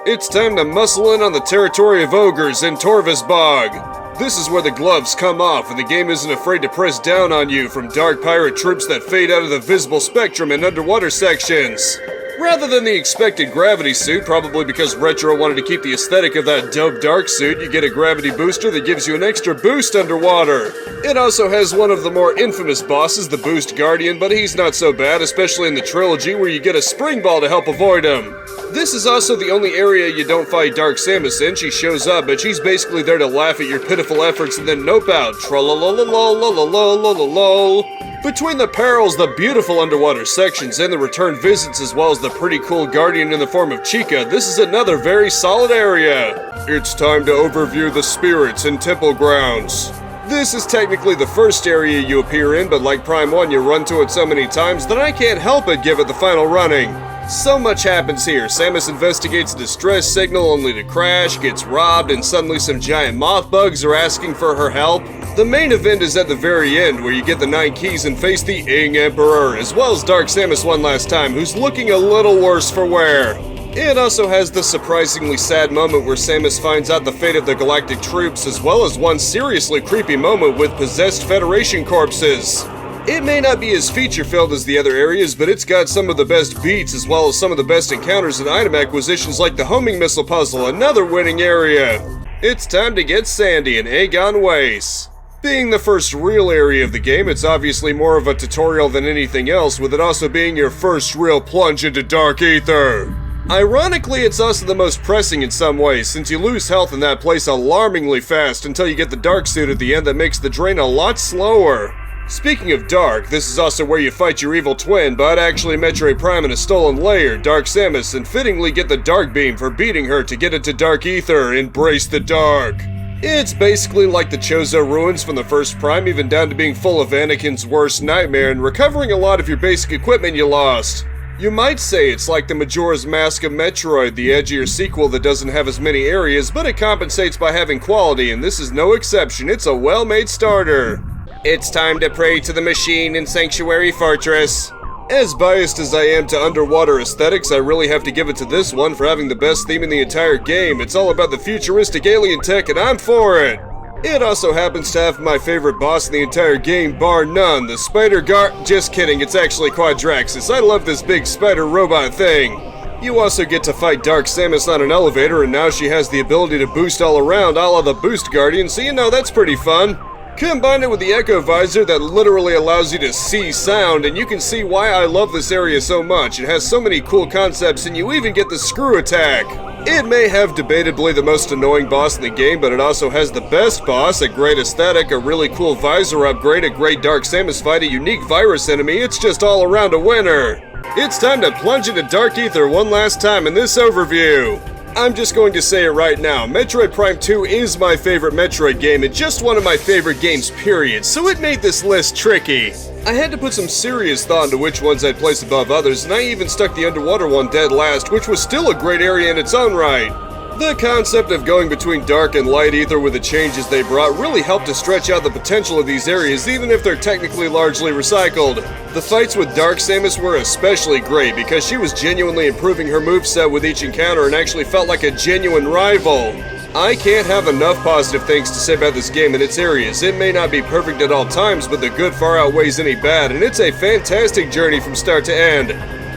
It's time to muscle in on the territory of ogres in Torvus Bog. This is where the gloves come off and the game isn't afraid to press down on you from dark pirate troops that fade out of the visible spectrum in underwater sections. Rather than the expected gravity suit, probably because Retro wanted to keep the aesthetic of that dope dark suit, you get a gravity booster that gives you an extra boost underwater. It also has one of the more infamous bosses, the Boost Guardian, but he's not so bad, especially in the trilogy where you get a spring ball to help avoid him. This is also the only area you don't fight Dark Samus in. She shows up, but she's basically there to laugh at your pitiful efforts and then nope out. Tra-la-la-la-la-la-la-la-la-la. Between the perils, the beautiful underwater sections, and the return visits, as well as the pretty cool guardian in the form of Chica, this is another very solid area. It's time to overview the spirits and temple grounds. This is technically the first area you appear in, but like Prime 1, you run to it so many times that I can't help but give it the final running. So much happens here. Samus investigates a distress signal only to crash, gets robbed, and suddenly some giant moth bugs are asking for her help. The main event is at the very end, where you get the 9 keys and face the Ing Emperor, as well as Dark Samus one last time, who's looking a little worse for wear. It also has the surprisingly sad moment where Samus finds out the fate of the galactic troops, as well as one seriously creepy moment with possessed Federation corpses. It may not be as feature-filled as the other areas, but it's got some of the best beats as well as some of the best encounters and item acquisitions like the homing missile puzzle, another winning area. It's time to get sandy in Agon Wastes. Being the first real area of the game, it's obviously more of a tutorial than anything else, with it also being your first real plunge into Dark Aether. Ironically, it's also the most pressing in some ways, since you lose health in that place alarmingly fast until you get the Dark Suit at the end that makes the drain a lot slower. Speaking of Dark, this is also where you fight your evil twin, but actually Metroid Prime in a stolen lair, Dark Samus, and fittingly get the Dark Beam for beating her to get into Dark Aether, embrace the dark. It's basically like the Chozo ruins from the first Prime, even down to being full of Anakin's worst nightmare and recovering a lot of your basic equipment you lost. You might say it's like the Majora's Mask of Metroid, the edgier sequel that doesn't have as many areas, but it compensates by having quality, and this is no exception. It's a well-made starter. It's time to pray to the machine in Sanctuary Fortress. As biased as I am to underwater aesthetics, I really have to give it to this one for having the best theme in the entire game. It's all about the futuristic alien tech, and I'm for it. It also happens to have my favorite boss in the entire game, bar none, the Just kidding, it's actually Quadraxis. I love this big spider robot thing. You also get to fight Dark Samus on an elevator, and now she has the ability to boost all around, a la the Boost Guardian, so you know that's pretty fun. Combine it with the Echo Visor that literally allows you to see sound, and you can see why I love this area so much. It has so many cool concepts, and you even get the screw attack. It may have debatably the most annoying boss in the game, but it also has the best boss, a great aesthetic, a really cool visor upgrade, a great Dark Samus fight, a unique virus enemy. It's just all around a winner. It's time to plunge into Dark Aether one last time in this overview. I'm just going to say it right now, Metroid Prime 2 is my favorite Metroid game and just one of my favorite games period, so it made this list tricky. I had to put some serious thought into which ones I'd place above others, and I even stuck the underwater one dead last, which was still a great area in its own right. The concept of going between dark and light ether with the changes they brought really helped to stretch out the potential of these areas, even if they're technically largely recycled. The fights with Dark Samus were especially great because she was genuinely improving her moveset with each encounter and actually felt like a genuine rival. I can't have enough positive things to say about this game and its areas. It may not be perfect at all times, but the good far outweighs any bad, and it's a fantastic journey from start to end.